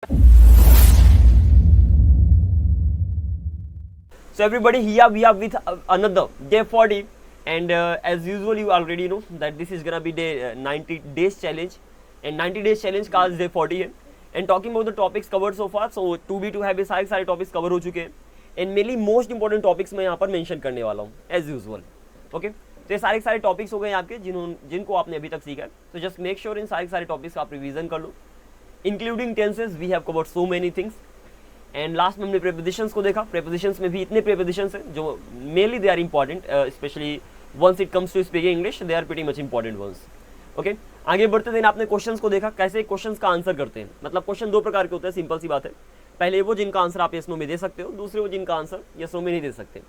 So everybody, here we are with another day 40, and as usual you already know that this is gonna be day 90 days challenge, and 90 days challenge का आज day 40 है. And talking about the topics covered so far, so to be to have सारे topics cover हो चुके हैं, and mainly most important topics मैं यहाँ पर mention करने वाला हूँ as usual. Okay? तो ये सारे टॉपिक्स हो गए आपके जिनको आपने अभी तक सीखा है. तो जस्ट मेक श्योर इन सारे टॉपिक्स का आप रिवीजन कर लो, including tenses. We have covered so many things. And last में हमने प्रेपोजिशंस को देखा. प्रेपोजिशंस में भी इतने प्रेपोजिशंस हैं जो mainly they are important, specially once it comes to speaking English, they are pretty much important ones. Okay, आगे बढ़ते दिन आपने क्वेश्चंस को देखा कैसे क्वेश्चंस का आंसर करते हैं. मतलब क्वेश्चन दो प्रकार के होते हैं, सिंपल सी बात है. पहले वो जिनका आंसर आप यस नो में दे सकते हो, दूसरे वो जिनका आंसर यस नो में नहीं दे सकते.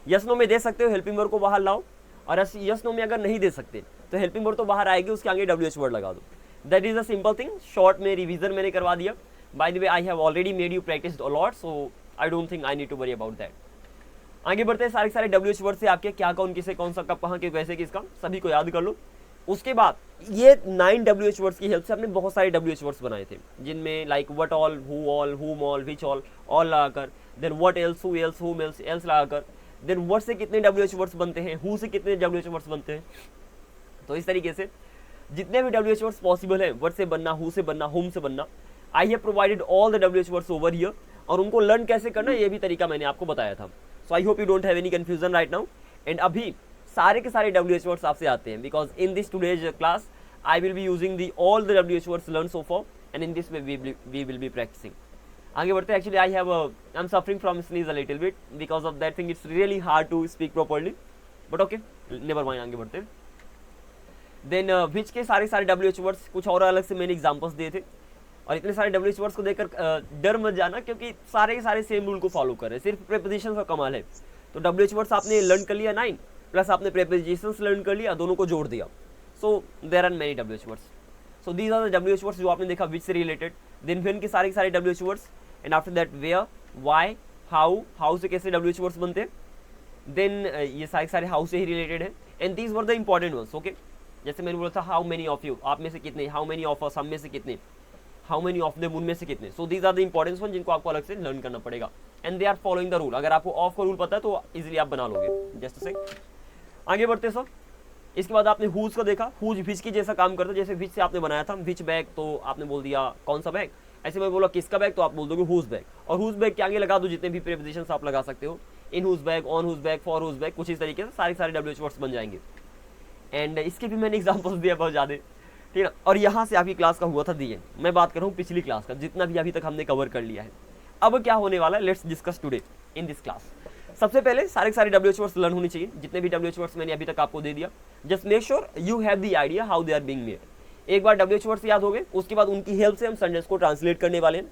यस नो में दे सकते हो, हेल्पिंग वर्ब को बाहर लाओ, और यस नो में अगर नहीं दे सकते तो हेल्पिंग वर्ब तो बाहर आएगी, उसके आगे WH वर्ड लगा दो. That is a simple thing. Short में रिवीजन मैंने करवा दिया. By the way I have already made you practice a lot, so I don't think I need to worry about that. आगे बढ़ते हैं. सारे WH वर्ड से आपके क्या कौन किसे कौन सा कब कहाँ के कैसे किसका सभी को याद कर लो. उसके बाद ये 9 WH वर्ड्स की हेल्प से आपने बहुत सारे WH वर्ड्स बनाए थे, जिनमें like what all, who all, whom all, which all लगाकर, then what else, who else, whom else लगाकर, देन व्हाट से कितने WH वर्ड्स बनते हैं, हु से कितने WH वर्ड्स बनते हैं. तो इस तरीके से जितने भी WH वर्ड्स पॉसिबल है, वर्ड से बनना, हु से बनना, हुम से बनना, I have provided all the WH words over here. और उनको लर्न कैसे करना ये भी तरीका मैंने आपको बताया था. So I hope you don't have any confusion right now. And अभी सारे के सारे WH वर्ड्स आपसे आते हैं, because in this today's class I will be using the all the WH words learn so far, and in this way we will be practicing. आगे बढ़ते हैं. Actually I am suffering from sneeze a little bit, because of that thing it's really hard to speak properly, but okay, never mind. आगे बढ़ते हैं. Then which के सारे WH words कुछ और अलग से मैंने एग्जाम्पल्स दिए थे, और इतने सारे WH वर्ड्स को देखकर डर मत जाना, क्योंकि सारे के सारे सेम रूल को फॉलो कर रहे हैं. सिर्फ प्रेपोजिशन का कमाल है. तो WH वर्ड्स आपने लर्न कर लिया 9, प्लस आपने प्रेपोजिशंस लर्न कर लिया, दोनों को जोड़ दिया. So there are many WH words. So these are the WH words जो आपने देखा विच से रिलेटेड. देन व्हेन के सारे WH words, and after that where, why, how से कैसे WH वर्ड्स बनते हैं. देन ये सारे हाउ से ही रिलेटेड है, and these were the important ones. Okay, जैसे मैंने बोला था हाउ मेनी ऑफ यू, आप में से कितने, हाउ मेनी ऑफ अस, हम में से कितने, हाउ मेनी ऑफ देम, उनमें से कितने. So these are the important one जिनको आपको अलग से लर्न करना पड़ेगा, and they are following the rule. अगर आपको ऑफ का रूल पता है तो इजीली आप बना लोगे. जस्ट से आगे बढ़ते सर. इसके बाद आपने हुज को देखा. हुज विच की जैसा काम करता है. जैसे विच से आपने बनाया था विच बैग, तो आपने बोल दिया कौन सा बैग. ऐसे मैं बोला किसका बैग, तो आप बोल दोगे हुज बैग. और हुज बैग के आगे लगा दो जितने भी प्रीपोजिशंस आप लगा सकते हो. In whose bag, on whose bag, for whose bag, कुछ इस तरीके से सारे WH वर्ड्स बन जाएंगे. एंड इसके भी मैंने एग्जाम्पल्स दिया बहुत ज़्यादा, ठीक है. और यहाँ से आपकी क्लास का हुआ था दिए. मैं बात कर रहा हूँ पिछली क्लास का, जितना भी अभी तक हमने कवर कर लिया है. अब क्या होने वाला है, let's discuss today in this class. सबसे पहले सारे WH वर्ड्स लर्न होनी चाहिए, जितने भी WH वर्ड्स मैंने अभी तक आपको दे दिया. Just make sure you have the idea how they are being made. एक बार WH वर्ड्स याद हो गए, उसके बाद उनकी हेल्प से हम सेंटेंस को ट्रांसलेट करने वाले हैं.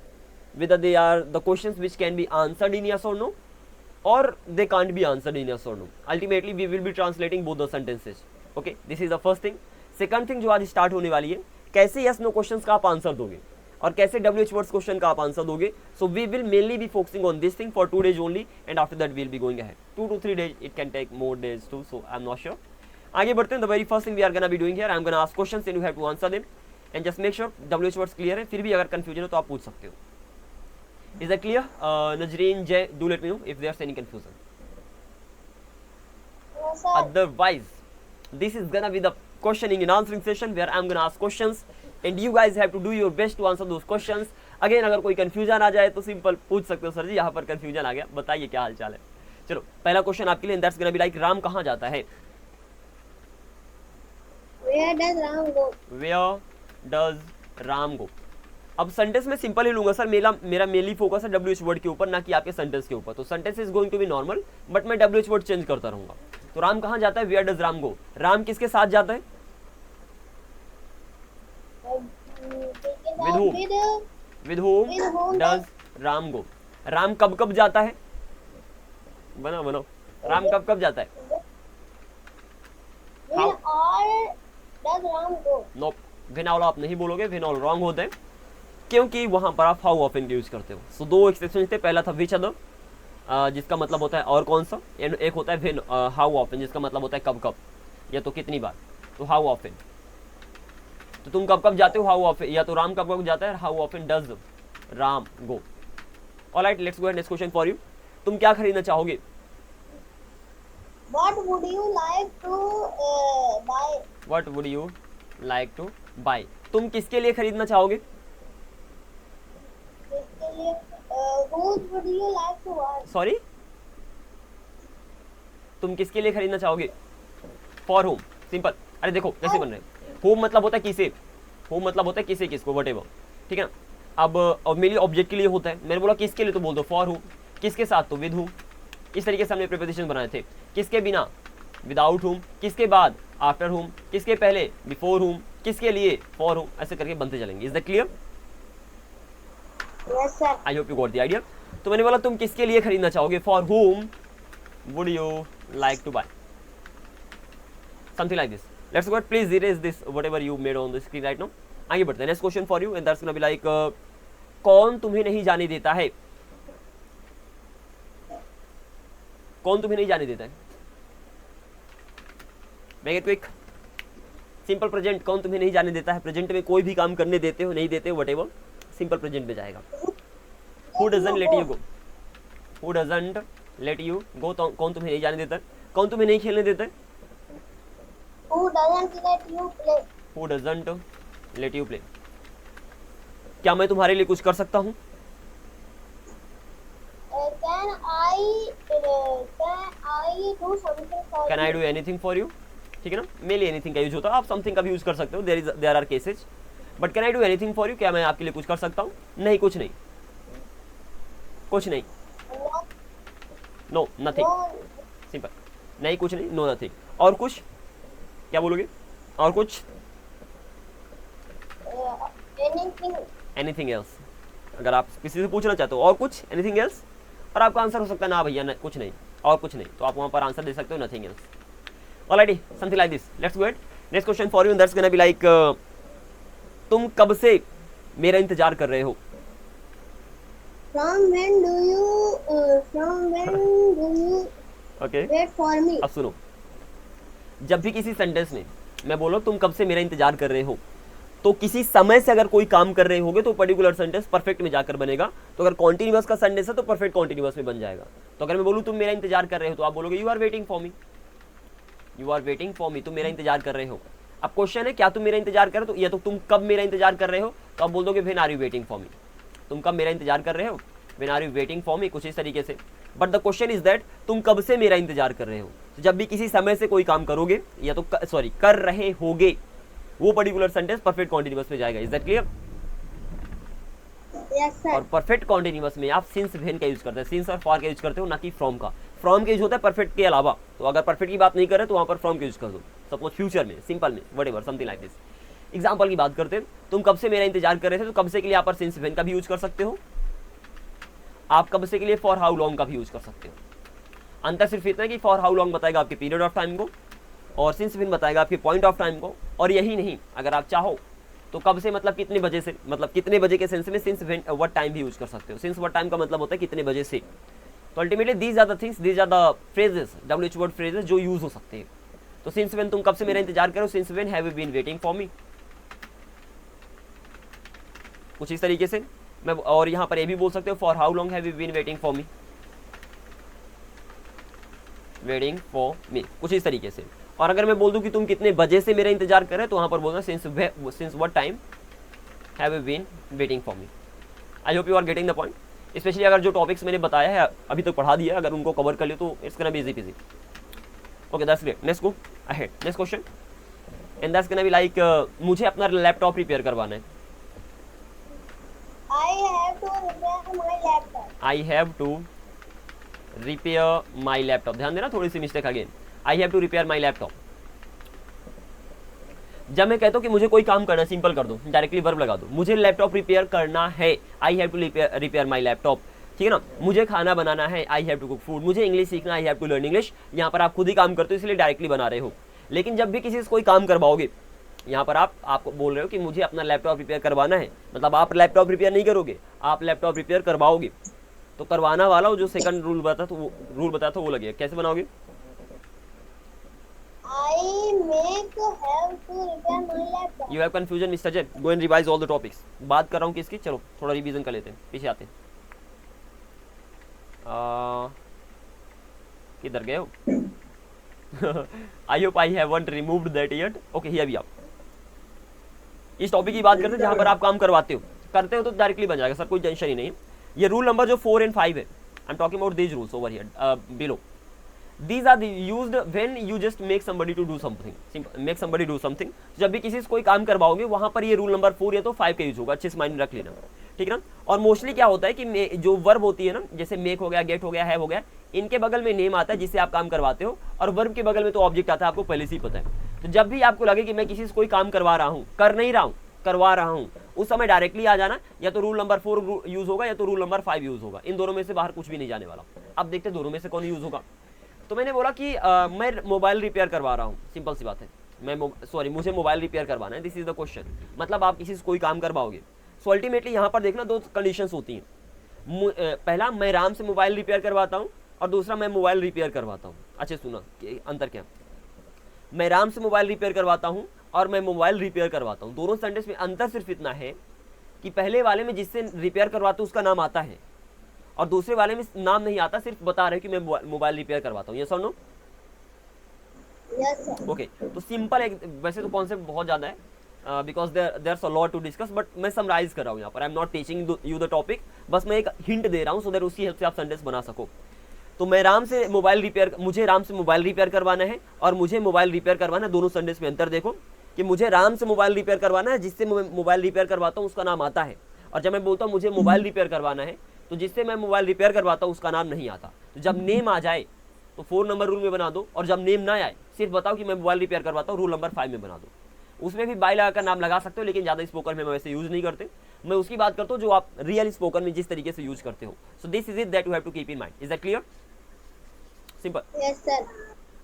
whether they are the questions which can be answered in yes or no, or they can't be answered in yes or no. Ultimately we will be translating both the sentences. Okay, this is the first thing. Second thing जो आज start होने वाली है, कैसे yes no questions का आप answer दोगे और कैसे WH words क्वेश्चन का आप आंसर दोगे. So we will mainly be focusing on this thing for 2 days only, and after that we will be going ahead. 2 to 3 days, it can take more days too, so I'm not sure. आगे बढ़ते हैं. The very first thing we are gonna be doing here, I'm gonna ask questions and you have to answer them, and just make sure WH words clear है. फिर भी अगर confusion हो तो आप पूछ सकते हो. Is that clear? Najreen, Jay, do let me know if there's any confusion. Yes, sir. Otherwise, this is gonna be the questioning and answering session where I'm gonna ask questions and you guys have to do your best to answer those questions. Again, अगर कोई confusion आ जाए तो simple पूछ सकते हो, sir जी यहाँ पर confusion आ गया, बताइए क्या हाल चाल है. चलो पहला क्वेश्चन आपके लिए, that's gonna be like Ram कहाँ जाता है. Where does Ram go? Where does Ram go? अब सेंटेंस में सिंपल ही लूंगा सर. मेरा मेनली फोकस है WH वर्ड के ऊपर, ना कि आपके सेंटेंस के ऊपर. तो sentence is going to be normal, but मैं WH वर्ड चेंज करता रहूंगा. तो राम कहाँ जाता है, where does Ram go. Ram किसके साथ जाता है, With whom? With whom does Ram go. Ram कब कब जाता है, बनाओ. राम कब कब जाता है. When all does Ram go? No, when all आप नहीं बोलोगे, विन ऑल रॉन्ग होता है, क्योंकि वहां पर आप हाउ ऑफन यूज करते हो. सो दो एक्सेप्शन थे. पहला था विच अदर, जिसका मतलब होता है और कौन सा, एंड एक होता है विन हाउ ऑफन, जिसका मतलब होता है कब कब या तो कितनी बार. तो हाउ ऑफन, तो तुम कब कब जाते हो, हाउ ऑफन, या तो राम कब कब जाता है, how often does Ram go. Alright, let's go next question for you. तुम क्या खरीदना चाहोगे? What would you like to buy? What would you like to buy? तुम किसके लिए खरीदना चाहोगे? इसके लिए whose would you like to buy? Sorry, तुम किसके लिए खरीदना चाहोगे? For home, simple. अरे देखो कैसे बन रहे हैं, होम मतलब होता है किसे, होम मतलब होता है किसे किसको, वट एवर, ठीक है ना। अब मेरी ऑब्जेक्ट के लिए होता है, मैंने बोला किसके लिए तो बोल दो फॉर होम, किसके साथ तो विद होम। इस तरीके से हमने प्रीपोजिशन बनाए थे। किसके बिना विदाउट होम, किसके बाद आफ्टर होम, किसके पहले बिफोर होम, किसके लिए फॉर होम, ऐसे करके बनते चलेंगे। Is that clear? Yes sir. I hope you got the idea. तो मैंने बोला तुम किसके लिए खरीदना चाहोगे, for whom would you like to buy, something like this. Let's go, please erase this whatever you made on the screen right now. आगे बढ़ते हैं, next question for you and that's gonna be like कौन तुम्हें नहीं जाने देता है? कौन तुम्हें नहीं जाने देता है? Make it quick. Simple present, कौन तुम्हें नहीं जाने देता है? प्रेजेंट में कोई भी काम करने देते हो नहीं देते हो व्हाटएवर, सिंपल प्रेजेंट में जाएगा। Who doesn't let you go, who doesn't let you go, कौन तुम्हें नहीं जाने देता है? कौन तुम्हें नहीं खेलने देता है? Who doesn't let you play? Who doesn't let you play. क्या मैं तुम्हारे लिए कुछ कर सकता हूँ? Can I do something for can you? I do anything for you, ठीक है ना। मेरे एनीथिंग का यूज होता है, आप समथिंग का भी यूज कर सकते हो, there are cases. But can I do anything for you, क्या मैं आपके लिए कुछ कर सकता हूँ? नहीं, कुछ नहीं, कुछ नहीं, नो नथिंग, No, सिंपल। नहीं कुछ नहीं, नो नथिंग। और कुछ क्या बोलोगे? और कुछ? anything. Anything else. अगर आप किसी से पूछना चाहते हो और कुछ, एनीथिंग एल्स, और आपका आंसर हो सकता है ना भैया ना, कुछ नहीं और कुछ नहीं, तो आप वहां पर आंसर दे सकते हो nothing else. Alright, something like this. Let's go at next question for you and that's gonna be like तुम कब से मेरा इंतजार कर रहे हो? From when do you okay, wait for me? अब सुनो, जब भी किसी सेंटेंस में मैं बोलो तुम कब से मेरा इंतजार कर रहे हो, तो किसी समय से अगर कोई काम कर रहे होगे तो पर्टिकुलर सेंटेंस परफेक्ट में जाकर बनेगा। तो अगर कॉन्टिन्यूअस का सेंटेंस है तो परफेक्ट कॉन्टिन्यूअस में बन जाएगा। तो अगर मैं बोलूँ तुम मेरा इंतजार कर रहे हो, तो आप बोलोगे you are waiting for me, you are waiting for me, तुम मेरा इंतजार कर रहे हो। अब क्वेश्चन है क्या तुम मेरा इंतजार कर रहे हो, या तो तुम कब मेरा इंतजार कर रहे हो, तो आप बोल दोगे when are you waiting for me, तुम कब मेरा इंतजार कर रहे हो, when are you waiting for me, कुछ इस तरीके से। But the question is that तुम कब से मेरा इंतजार कर रहे हो। तो जब भी किसी समय से कोई काम करोगे, या तो सॉरी कर रहे होगे, वो पर्टिकुलर सेंटेंस परफेक्ट कॉन्टिन्यूअस में जाएगा। Is that clear? Yes sir. और परफेक्ट कॉन्टिन्यूअस में आप सिंस व्हेन का यूज करते हैं, सिंस और फॉर का यूज करते हो, ना कि फ्रॉम का। फ्रॉम का यूज होता है परफेक्ट के अलावा, तो अगर परफेक्ट की बात नहीं कर रहे तो वहां पर फ्रॉम का यूज कर दो। सपोज फ्यूचर में, सिंपल में, whatever, something like this. Example की बात करते हैं, तुम कब से मेरा इंतजार कर रहे थे, तो कब से के लिए आप सिंस व्हेन का भी यूज कर सकते हो। आप कब से के लिए फॉर हाउ लॉन्ग का भी यूज कर सकते हो। अंतर सिर्फ इतना है कि फॉर हाउ लॉन्ग बताएगा आपके पीरियड ऑफ टाइम को, और सिंस व्हेन बताएगा आपके पॉइंट ऑफ टाइम को। और यही नहीं, अगर आप चाहो तो कब से मतलब कितने बजे से, मतलब कितने बजे के सेंस में सिंस व्हेन व्हाट टाइम भी यूज कर सकते हो। सिंस व्हाट टाइम का मतलब होता है कितने बजे से। तो ultimately these are the things, these are the phrases, WH word phrases जो यूज हो सकते हैं। तो सिंस व्हेन, तुम कब से मेरा इंतजार करो, since when have you been waiting for me, कुछ इस तरीके से मैं। और यहाँ पर ये भी बोल सकते हो for how long have you been waiting for me, waiting for me, कुछ इस तरीके से। और अगर मैं बोल दूं कि तुम कितने बजे से मेरा इंतजार कर रहे हो, तो वहां पर बोलना since what time have you been waiting for me. I hope you are getting the point. Specially अगर जो टॉपिक्स मैंने बताया है अभी तक पढ़ा दिया, अगर उनको कवर कर लियो तो it's gonna be easy peasy. Okay, that's great. Next go ahead, next question and that's gonna be like मुझे अपना लैपटॉप रिपेयर करवाना है। I have to I have to repair my laptop. Repair my laptop. ध्यान देना, थोड़ी सी mistake again. I have to repair my laptop. जब मैं कहता हूँ कि मुझे कोई काम करना है, सिंपल कर दो, डायरेक्टली वर्ब लगा दो, मुझे लैपटॉप रिपेयर करना है, I have to repair my laptop, ठीक है ना। मुझे खाना बनाना है, I have to cook food. मुझे इंग्लिश सीखना, I have to learn English. यहाँ पर आप खुद ही काम करते हो इसलिए डायरेक्टली बना रहे हो। लेकिन जब भी किसी से कोई काम करवाओगे, यहाँ पर आपको बोल रहे हो कि मुझे अपना लैपटॉप रिपेयर करवाना है, मतलब आप लैपटॉप रिपेयर नहीं करोगे, आप लैपटॉप रिपेयर करवाओगे। तो करवाना वाला वो जो सेकंड रूल बताया तो वो लगेगा। कैसे बनाओगे? I make have to repair my laptop. You have confusion mister Jay, go and revise all the topics. बात कर रहा हूँ किसकी, चलो थोड़ा रिवीजन कर लेते हैं, पीछे आते हैं। किधर गए हो? I hope I haven't removed that yet. Okay here we are. इस टॉपिक की बात करते हैं जहाँ पर आप काम करवाते हो, करते हो तो डायरेक्टली बन जाएगा सर, कोई टेंशन ही नहीं है। ये रूल नंबर जो 4 and 5 है, I am talking about these rules over here below. These are used when you just make somebody to do something, make somebody do something। जब भी किसी से कोई काम करवाओगे वहां पर ये रूल नंबर 4 या तो 5 का यूज होगा, अच्छे से माइंड रख लेना, ठीक है ना। और मोस्टली क्या होता है कि जो वर्ब होती है ना, जैसे मेक हो गया, गेट हो गया, है हो गया, इनके बगल में नेम आता है जिससे आप काम करवाते हो, और वर्ब के बगल में तो ऑब्जेक्ट आता है, आपको पहले से ही पता है। तो जब भी आपको लगे कि मैं किसी से कोई काम करवा रहा हूँ, कर नहीं रहा हूँ, करवा रहा हूँ, उस समय डायरेक्टली आ जाना, या तो रूल नंबर 4 यूज होगा या तो रूल नंबर 5 यूज होगा। इन दोनों में से बाहर कुछ भी नहीं जाने वाला। अब देखते हैं दोनों में से कौन यूज होगा। तो मैंने बोला कि मैं मोबाइल रिपेयर करवा रहा हूँ, सिंपल सी बात है, मुझे मोबाइल रिपेयर करवाना है, दिस इज द क्वेश्चन। मतलब आप किसी से कोई काम करवाओगे, सो अल्टीमेटली यहाँ पर देखना 2 कंडीशंस होती हैं। पहला, मैं राम से मोबाइल रिपेयर करवाता हूँ, और दूसरा, मैं मोबाइल रिपेयर करवाता हूँ। अच्छे सुना कि अंतर क्या, मैं राम से मोबाइल रिपेयर करवाता हूँ और मैं मोबाइल रिपेयर करवाता हूँ। दोनों सेंटेंस में अंतर सिर्फ इतना है कि पहले वाले में जिससे रिपेयर करवाते हो उसका नाम आता है, और दूसरे वाले में नाम नहीं आता, सिर्फ बता रहे हो कि मैं मोबाइल रिपेयर करवाता हूँ। यस और नो? Yes sir. ओके, तो सिंपल है, वैसे तो कॉन्सेप्ट बहुत ज़्यादा है, because there a lot to discuss, but मैं समराइज कर रहा हूँ यहाँ पर। I am not teaching you the topic, बस मैं एक हिंट दे रहा हूँ सो दैट उसकी हेल्प से आप सेंटेंस बना सको। तो मैं राम से मोबाइल रिपेयर, मुझे राम से मोबाइल रिपेयर करवाना है और मुझे मोबाइल रिपेयर करवाना है, दोनों सेंटेंस में अंतर देखो कि मुझे राम से मोबाइल रिपेयर करवाना है, जिससे मोबाइल रिपेयर करवाता हूँ उसका नाम आता है, और जब मैं बोलता हूँ मुझे मोबाइल रिपेयर करवाना है, तो जिससे मैं मोबाइल रिपेयर करवाता हूँ उसका नाम नहीं आता। तो जब नेम आ जाए तो 4 नंबर रूल में बना दो, और जब नेम ना आए सिर्फ बताओ कि मैं मोबाइल रिपेयर करवाता हूँ, रूल नंबर 5 में बना दो। उसमें भी बाय लगाकर नाम लगा सकते हो, लेकिन ज़्यादा स्पोकन में मैं वैसे यूज़ नहीं करते। मैं उसकी बात करता हूँ जो आप रियल स्पोकन में जिस तरीके से यूज करते हो। So this is it that you have to keep in mind. Is that clear? Simple. Yes sir.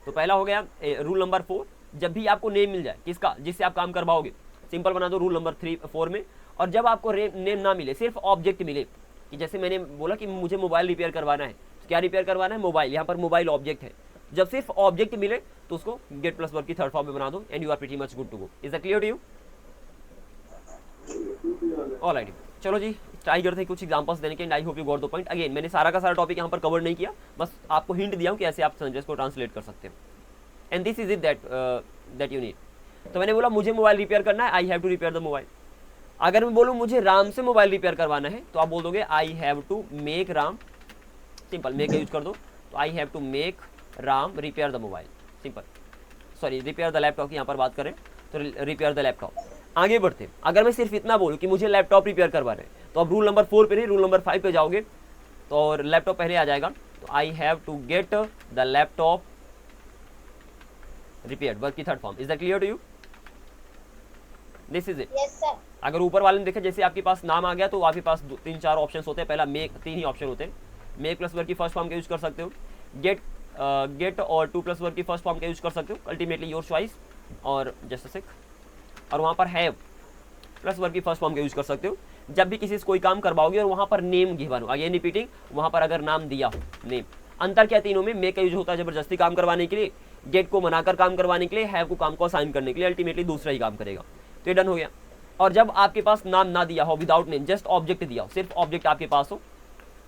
तो पहला हो गया रूल नंबर 4, जब भी आपको नेम मिल जाए किसका, जिससे आप काम करवाओगे, सिंपल बना दो रूल नंबर 4 में। और जब आपको नेम ना मिले, सिर्फ ऑब्जेक्ट मिले, कि जैसे मैंने बोला कि मुझे मोबाइल रिपेयर करवाना है, तो क्या रिपेयर करवाना है? मोबाइल। यहाँ पर मोबाइल ऑब्जेक्ट है। जब सिर्फ ऑब्जेक्ट मिले तो उसको गेट प्लस वर्ब की 3rd फॉर्म में बना दो, and you are pretty much good to go. Is that clear to you? Alright, चलो जी ट्राई करते हैं कुछ एग्जांपल्स देने के, and I hope you got the point. Again मैंने सारा का सारा टॉपिक यहाँ पर कवर नहीं किया, बस आपको हिंट दिया हूँ कि ऐसे आप सेंटेंस को ट्रांसलेट कर सकते हो, and this is it that you need. तो मैंने बोला मुझे मोबाइल रिपेयर करना है, I have to repair the mobile. अगर मैं बोलूँ मुझे राम से मोबाइल रिपेयर करवाना है, तो आप बोल दोगे I have to make Ram, simple make का यूज कर दो, तो I have to make Ram repair the mobile, simple. Sorry, repair the laptop की यहाँ पर बात करें तो रिपेयर द लैपटॉप। आगे बढ़ते, अगर मैं सिर्फ इतना बोलूँ कि मुझे लैपटॉप रिपेयर करवाना है, तो अब रूल नंबर 4 पे नहीं, रूल नंबर 5 पे जाओगे तो और लैपटॉप पहले आ जाएगा। तो I have to get the laptop repaired, verb की 3rd form. Is that clear to you? This is it. Yes sir. अगर ऊपर वाले ने देखे, जैसे आपके पास नाम आ गया तो आपके पास 3-4 ऑप्शन होते हैं। पहला मेक, 3 ही ऑप्शन होते हैं। मेक प्लस वर्ब की 1st फॉर्म का यूज कर सकते हो, गेट और 2 प्लस वर्ब की 1st फॉर्म का यूज कर सकते हो, अल्टीमेटली योर चॉइस। और जस्ट अ सेक, और वहाँ पर हैव प्लस वर्ब की 1st फॉर्म का यूज कर सकते हो जब भी किसी से कोई काम करवाओगे और वहाँ पर नेम गिवन हो। अगेन रिपीटिंग, वहाँ पर अगर नाम दिया हो, नेम। अंतर क्या तीनों में? मेक का यूज होता है जबरदस्ती काम करवाने के लिए, गेट को मनाकर काम करवाने के लिए, हैव को काम को असाइन करने के लिए, अल्टीमेटली दूसरा ही काम करेगा। तो ये डन हो गया। और जब आपके पास नाम ना दिया हो, विदाउट नेम, जस्ट ऑब्जेक्ट दिया हो, सिर्फ ऑब्जेक्ट आपके पास हो,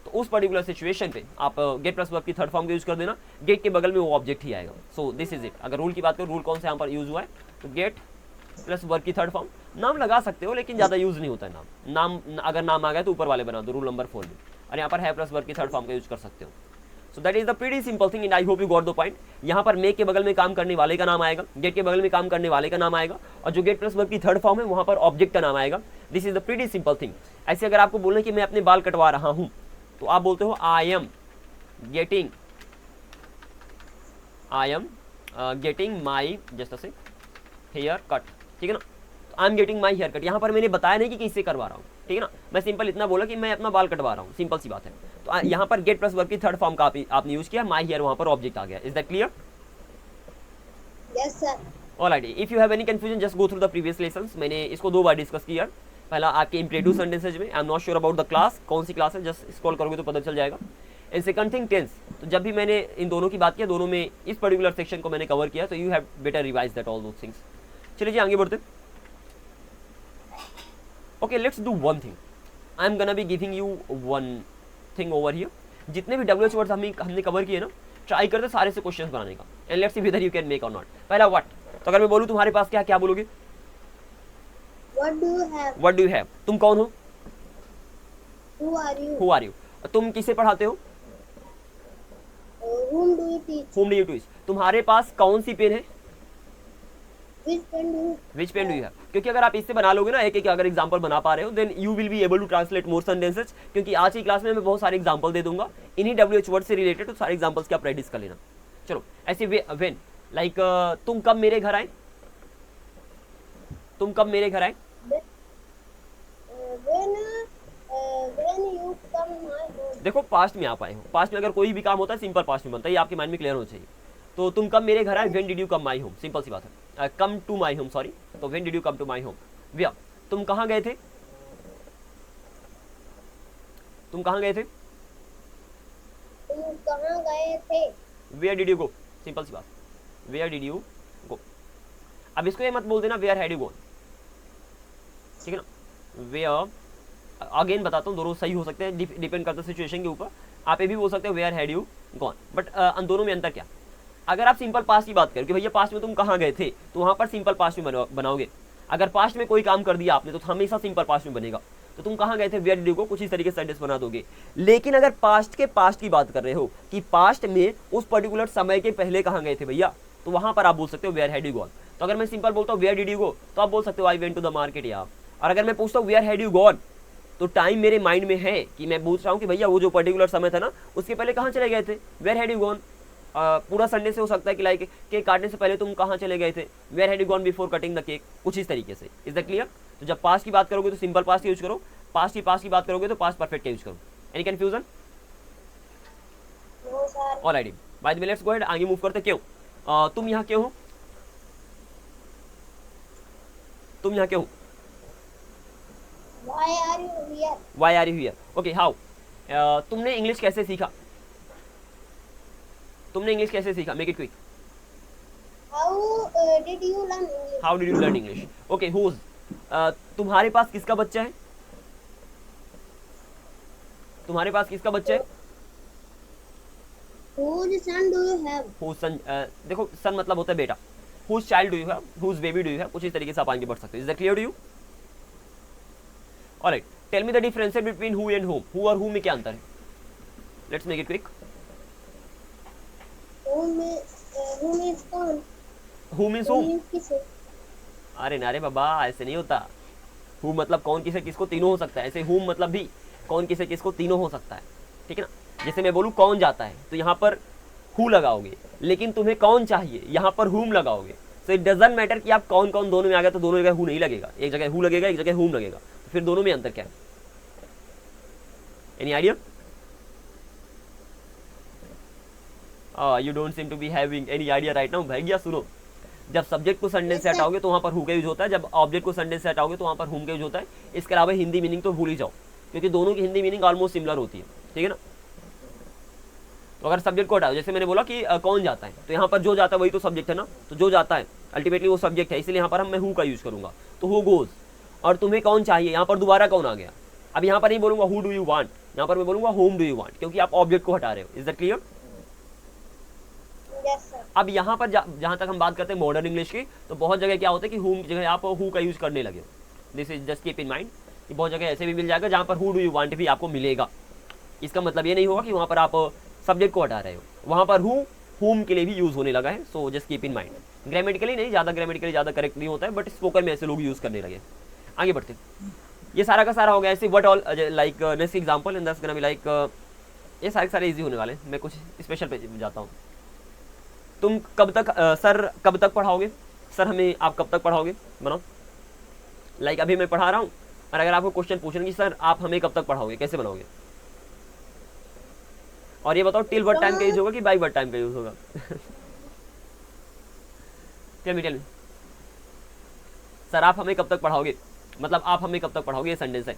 तो उस पर्टिकुलर सिचुएशन पे आप गेट प्लस वर्ब की 3rd फॉर्म का यूज कर देना, गेट के बगल में वो ऑब्जेक्ट ही आएगा। सो दिस इज इट। अगर रूल की बात करो, रूल कौन सा यहाँ पर यूज हुआ है, तो गेट प्लस वर्ब की 3rd फॉर्म। नाम लगा सकते हो लेकिन ज़्यादा यूज नहीं होता है नाम। अगर नाम आ गया तो ऊपर वाले बना दो रूल नंबर 4 में, और यहाँ पर है प्लस वर्ब की 3rd फॉर्म का यूज कर सकते हो। So that is the pretty simple thing, and I hope you got the point. यहाँ पर मेक के बगल में काम करने वाले का नाम आएगा, गेट के बगल में काम करने वाले का नाम आएगा, और जो गेट प्लस वर्ब की 3rd फॉर्म है वहाँ पर ऑब्जेक्ट का नाम आएगा। This is the pretty simple thing. ऐसे अगर आपको बोलना कि मैं अपने बाल कटवा रहा हूँ, तो आप बोलते हो I am getting my just say hair cut, ठीक है ना। तो I am getting my hair cut, यहाँ पर मैंने बताया नहीं कि किससे करवा रहा हूँ, ठीक है ना। मैं सिंपल इतना बोला कि मैं अपना बाल कटवा रहा हूँ, सिंपल सी बात है। तो यहाँ पर गेट प्लस वर्ब की 3rd फॉर्म का आपने यूज किया, माई हेयर वहाँ पर ऑब्जेक्ट आ गया। Is that clear? Yes sir. Alright, if you have any confusion just go through the previous lessons. मैंने इसको 2 बार डिस्कस किया। पहला आपके इंप्रेटिव सेंटेंसेज में, आई am not sure about the class, कौन सी क्लास है, जस्ट स्क्रॉल करोगे तो पता चल जाएगा। एंड सेकंड थिंग टेंस, तो जब भी मैंने इन दोनों की बात किया, दोनों में इस पर्टिकुलर सेक्शन को मैंने कवर किया, तो you have better revise that all those things. चलिए जी आगे बढ़ते। Okay let's do one thing, I am gonna be giving you one thing over here. जितने भी WH वर्ड्स हमने कवर किए ना, ट्राई करते सारे से क्वेश्चंस बनाने का, and let's see whether you can make और नॉट। पहला व्हाट, तो अगर मैं बोलूं तुम्हारे पास क्या, क्या बोलोगे? What do you have? What do you have, तुम कौन हो? Who are you? Who are you, तुम किसे पढ़ाते हो? Whom do you teach? Whom do you teach, तुम्हारे पास कौन सी पेन है? Which pen do you? Which pen do you have. क्योंकि अगर आप इससे बना लोगे ना, एक एक अगर एग्जांपल बना पा रहे हो, then you will be able to translate more sentences. क्योंकि आज की क्लास में मैं बहुत सारे एग्जांपल दे दूंगा इन्हीं WH वर्ड से रिलेटेड, तो सारे एग्जांपल्स की आप प्रैक्टिस कर लेना। चलो ऐसे वेन, लाइक तुम कब मेरे घर आए, तुम कब मेरे घर आए? When you come my home. देखो पास्ट में आप आए हो, पास्ट में अगर कोई भी काम होता है सिंपल पास्ट में बनता है, ये आपके माइंड में क्लियर होना चाहिए। तो तुम कब मेरे घर आए, when did you come my home, simple सी बात है, come to my home, sorry, तो when did you come to my home. व्या, तुम कहाँ गए थे, तुम कहाँ गए थे? तुम कहाँ गए थे? Where did you go, simple सी बात, वेयर डिड यू गो। अब इसको ये मत बोल देना वेयर हैड यू गो, ठीक है ना। वेयर, अगेन बताता हूँ, दोनों सही हो सकते हैं, डिपेंड करता है सिचुएशन के ऊपर। आप ये भी बोल सकते हो where had you gone, but उन दोनों में अंतर क्या? अगर आप सिंपल पास्ट की बात करें कि भैया पास्ट में तुम कहाँ गए थे, तो वहाँ पर सिंपल पास्ट में बनाओगे। अगर पास्ट में कोई काम कर दिया आपने, तो हमेशा सिंपल पास्ट में बनेगा। तो तुम कहाँ गए थे, वेयर डिड यू गो, कुछ इस तरीके से सेंटेंस बना दोगे। लेकिन अगर पास्ट के पास्ट की बात कर रहे हो कि पास्ट में उस पर्टिकुलर समय के पहले कहाँ गए थे भैया, तो वहाँ पर आप बोल सकते हो वेयर हैड यू गॉन। तो अगर मैं सिंपल बोलता हूँ वेयर डिड यू गो, तो आप बोल सकते हो I went to the market यार। और अगर मैं पूछता हूँ वेयर हैड यू गॉन, तो टाइम मेरे माइंड में है कि मैं पूछ रहा हूँ कि भैया वो जो पर्टिकुलर समय था ना, उसके पहले कहाँ चले गए थे, वेयर हैड यू गॉन। पूरा संडे से हो सकता है कि लाइक केक काटने से पहले तुम कहाँ चले गए थे, where had you gone before cutting the cake, कुछ इस तरीके से। Is that clear? तो जब पास्ट की बात करोगे तो सिंपल पास्ट यूज करो, पास्ट की बात करोगे तो पास्ट परफेक्ट यूज करो। Any confusion? No sir. Alright, by the way let's go ahead, आगे मूव करते। क्यों तुम यहाँ क्यों हो, तुम यहाँ क्यों हो? Why are you here? Why are you here. Okay how, तुमने इंग्लिश कैसे सीखा, तुमने इंग्लिश कैसे सीखा, make it quick. How did you learn English? How did you learn English. Okay whose, तुम्हारे पास किसका बच्चा है, तुम्हारे पास किसका बच्चा है? Whose son do you have? Whose son, देखो सन मतलब होता है बेटा। Whose child do you have, whose baby do you have, कुछ इस तरीके से आप आगे बढ़ सकते हो। Is that clear to you? Alright, tell me the difference between who and whom. Who और हु में क्या अंतर है? Let's make it quick. Whom is कौन? Who means Whom whom. is किसे? अरे ना रे बाबा, ऐसे नहीं होता। हु मतलब कौन किसे किसको तीनों हो सकता है, ऐसे हुम मतलब भी कौन किसे किसको तीनों हो सकता है, ठीक है ना। जैसे मैं बोलूँ कौन जाता है, तो यहाँ पर हु लगाओगे, लेकिन तुम्हें कौन चाहिए, यहाँ पर हुम लगाओगे। सो इट डजंट मैटर कि आप कौन कौन दोनों में आ गया, तो दोनों जगह हु नहीं लगेगा, एक जगह हु लगेगा, एक जगह हुम लगेगा। तो फिर दोनों में अंतर क्या है? Any idea? You don't seem to be having any idea right now. भैया सुनो, जब सब्जेक्ट को सेंटेंस से हटाओगे तो वहाँ पर हु का यूज होता है, जब ऑब्जेक्ट को सेंटेंस से हटाओगे तो वहाँ पर हुम का यूज होता है। इसके अलावा हिंदी मीनिंग तो भूल ही जाओ, क्योंकि दोनों की हिंदी मीनिंग ऑलमोस्ट सिमिलर होती है, ठीक है ना। तो अगर सब्जेक्ट को हटाओ, जैसे मैंने बोला कि कौन जाता है, तो यहाँ पर जो जाता है वही तो सब्जेक्ट है ना, तो जो जाता है अल्टीमेटली वो सब्जेक्ट है, इसलिए यहाँ पर मैं हु का यूज करूंगा, तो हु गोज। और तुम्हें कौन चाहिए, यहाँ पर दोबारा कौन आ गया। अब यहाँ पर नहीं बोलूंगा हु डू यू वांट, यहाँ पर मैं बोलूंगा होम डू यू वांट, क्योंकि आप ऑब्जेक्ट को हटा रहे हो। Is that clear? Yes sir. अब यहाँ पर जहाँ तक हम बात करते हैं मॉडर्न इंग्लिश की, तो बहुत जगह क्या होता है कि हुम जगह आप हु का यूज करने लगे। This is just keep in mind कि बहुत जगह ऐसे भी मिल जाएगा जहाँ पर हु डू यू वांट भी आपको मिलेगा। इसका मतलब ये नहीं होगा कि वहाँ पर आप सब्जेक्ट को हटा रहे हो, वहाँ पर हु हुम के लिए भी यूज होने लगा है। So just keep in mind. Grammatically नहीं, ग्रामेटिकली ज़्यादा करेक्ट नहीं होता है, बट स्पोकन में ऐसे लोग यूज करने लगे। आगे बढ़ते, ये सारा का सारा हो गया ऐसे what all, like next example in that's gonna be like, ये सारे इजी होने वाले। मैं कुछ स्पेशल पे जाता हूँ। तुम कब तक सर कब तक पढ़ाओगे, सर हमें आप कब तक पढ़ाओगे, बनाओ। लाइक अभी मैं पढ़ा रहा हूँ, और अगर आपको क्वेश्चन पूछेंगे कि सर आप हमें कब तक पढ़ाओगे, कैसे बनाओगे? और ये बताओ टिल व्हाट टाइम का यूज होगा कि बाय व्हाट टाइम का यूज होगा? टेल मी सर आप हमें कब तक पढ़ाओगे, मतलब आप हमें कब तक पढ़ाओगे, ये सेंटेंस है।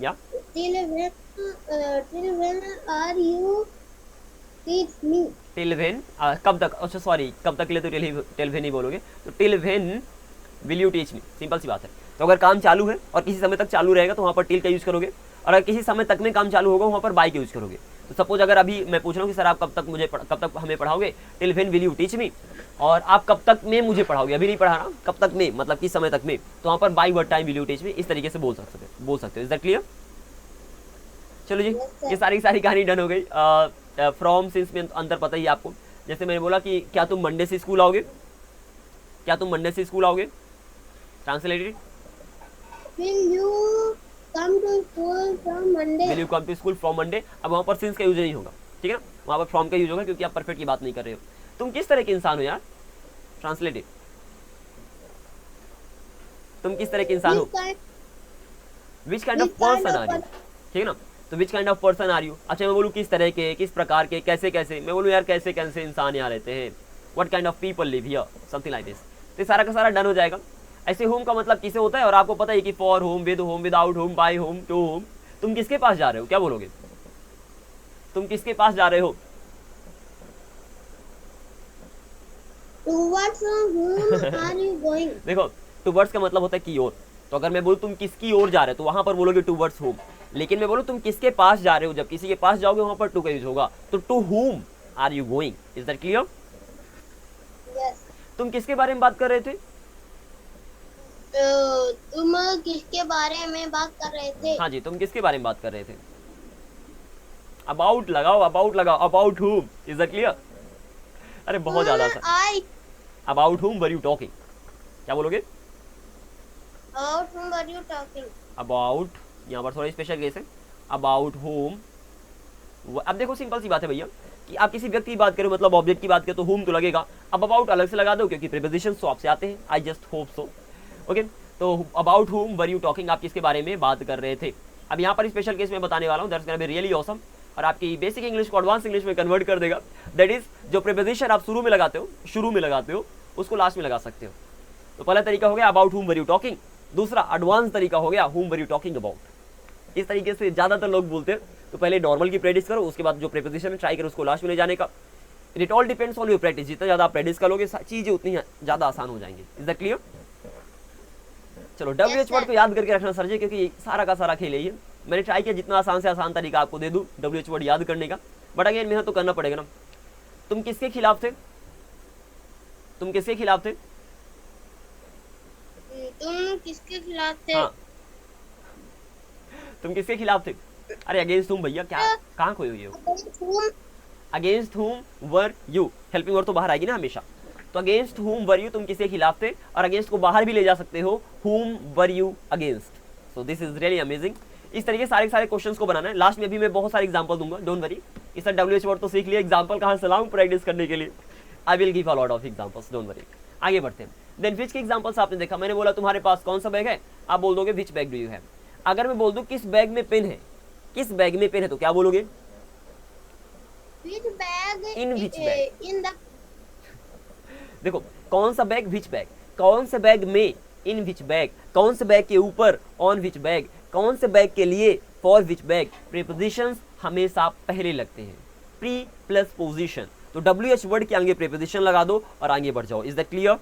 या till when are you teach me? Till when, कब तक, अच्छा सॉरी, कब तक के लिए तो टिल व्हेन ही बोलोगे, तो till when will you teach me, simple सी बात है। तो अगर काम चालू है और किसी समय तक चालू रहेगा तो वहाँ पर टिल का यूज करोगे, और अगर किसी समय तक में काम चालू होगा वहाँ पर बाय का यूज करोगे। तो सपोज अगर अभी मैं पूछ रहा हूँ कि सर आप कब तक हमें पढ़ाओगे, till when will you teach me, और आप कब तक में मुझे पढ़ाओगे, अभी नहीं पढ़ाना, कब तक में मतलब किस समय तक में, तो वहाँ पर by what time will you teach मी, इस तरीके से बोल सकते हो। Is that clear? चलो जी, ये सारी कहानी डन हो गई। फ्रॉम सिंस में अंतर पता ही है आपको। जैसे मैंने बोला कि क्या तुम मंडे से स्कूल आओगे, translated, Will you come to school from Monday? Will you come to school from Monday. अब वहाँ पर सिंस का यूज नहीं होगा, ठीक है ना, वहाँ पर फ्रॉम का यूज होगा, क्योंकि आप परफेक्ट की बात नहीं कर रहे हो। तुम किस तरह के इंसान हो यार, ट्रांसलेटेड, तुम किस तरह के इंसान हो, which kind of person are you, ठीक है ना, तो which kind of person are you. अच्छा मैं बोलूँ किस तरह के, किस प्रकार के, कैसे कैसे, मैं बोलूँ यार कैसे कैसे इंसान यहाँ रहते हैं, what kind of people live here, something like this. तो सारा का सारा डन हो जाएगा। ऐसे होम का मतलब किसे होता है, और आपको पता है कि for whom, with whom, without whom, by whom, to whom. तुम किसके पास जा रहे हो, क्या बोलोगे, तुम किसके पास जा रहे हो, Towards whom are you going? देखो टूवर्ड्स का मतलब होता है की ओर। तो अगर मैं बोलूँ तुम किसकी ओर जा रहे हो तो वहां पर बोलोगे टूवर्ड्स होम। लेकिन मैं बोलूँ तुम किसके पास जा रहे हो, जब किसी के पास जाओगे वहां पर टू का यूज होगा, तो to whom are you going. Is that clear? Yes. तुम किसके बारे में बात कर रहे थे, तुम किसके बारे में बात कर रहे थे? हाँ जी, तुम किसके बारे में बात कर रहे थे, अबाउट लगाओ, about whom। Is that clear? अरे बहुत ज्यादा सा, I about whom were you talking, क्या बोलोगे, about whom are you talking? About, यहाँ पर थोड़ा स्पेशल केस है, अबाउट होम। अब देखो सिंपल सी बात है भैया कि आप किसी व्यक्ति की बात करो, मतलब ऑब्जेक्ट की बात करें तो होम तो लगेगा, अब अबाउट अलग से लगा दो क्योंकि प्रीपोजिशन तो आपसे आते हैं, I just hope so. Okay, तो about whom were you talking, आप किसके बारे में बात कर रहे थे। अब यहाँ पर स्पेशल केस में बताने वाला हूँ, that's gonna be really awesome, और आपकी बेसिक इंग्लिश को एडवांस इंग्लिश में कन्वर्ट कर देगा। दैट इज जो प्रीपोजिशन आप शुरू में लगाते हो उसको लास्ट में लगा सकते हो। तो पहला तरीका हो गया about whom were you talking, दूसरा एडवांस तरीका हो गया whom were you talking about. इस तरीके से ज्यादातर लोग बोलते हैं। तो पहले नॉर्मल की प्रैक्टिस करो, उसके बाद जो प्रीपोजिशन है ट्राई करो उसको लास्ट में ले जाने का। It all depends on your practice, जितना ज्यादा आप प्रैक्टिस करोगे चीजें उतनी ज्यादा आसान हो जाएंगी। Is that clear? चलो WH वर्ड को याद करके रखना सर जी, क्योंकि सारा का सारा खेल यही है। मैंने ट्राई किया जितना आसान से आसान तरीका आपको दे दूं WH वर्ड याद करने का, बट अगेन मेहनत तो करना पड़ेगा ना। तुम किसके खिलाफ थे, तुम किसके खिलाफ थे, तुम किसके खिलाफ थे? हाँ तुम किसके खिलाफ थे, अरे अगेंस्ट तुम भैया, क्या कहाँ खोए हुए हो, Whom? Against whom were you, helping word तो बाहर आएगी ना हमेशा। तो अगेंस्ट whom वर यू, तुम किसके खिलाफ थे, और अगेंस्ट को बाहर भी ले जा सकते हो, whom were you against. So this is really amazing. इस तरीके सारे क्वेश्चंस को बनाना है। लास्ट में भी मैं बहुत सारे एग्जांपल दूंगा, डोंट वरी। इस WH वर्ड तो सीख लिया, एग्जांपल कहाँ से लाऊं प्रैक्टिस करने के लिए, I will give a lot of examples, don't worry. आगे बढ़ते हैं। देन विच के एग्जांपल्स आपने देखा, मैंने बोला तुम्हारे पास कौन सा बैग है, आप बोल दोगे विच बैग डू यू हैव। अगर मैं बोल दूं किस बैग में पेन है, किस बैग में पेन है, तो क्या बोलोगे, Which bag? In which bag? In the देखो कौन सा बैग, विच बैग, कौन से बैग में, इन विच बैग, कौन से बैग के ऊपर, ऑन विच बैग, कौन से बैग के लिए, फॉर विच बैग। प्रीपोजिशंस हमेशा पहले लगते हैं, प्री प्लस पोजिशन। तो WH वर्ड के आगे प्रीपोजिशन लगा दो और आगे बढ़ जाओ। Is that clear?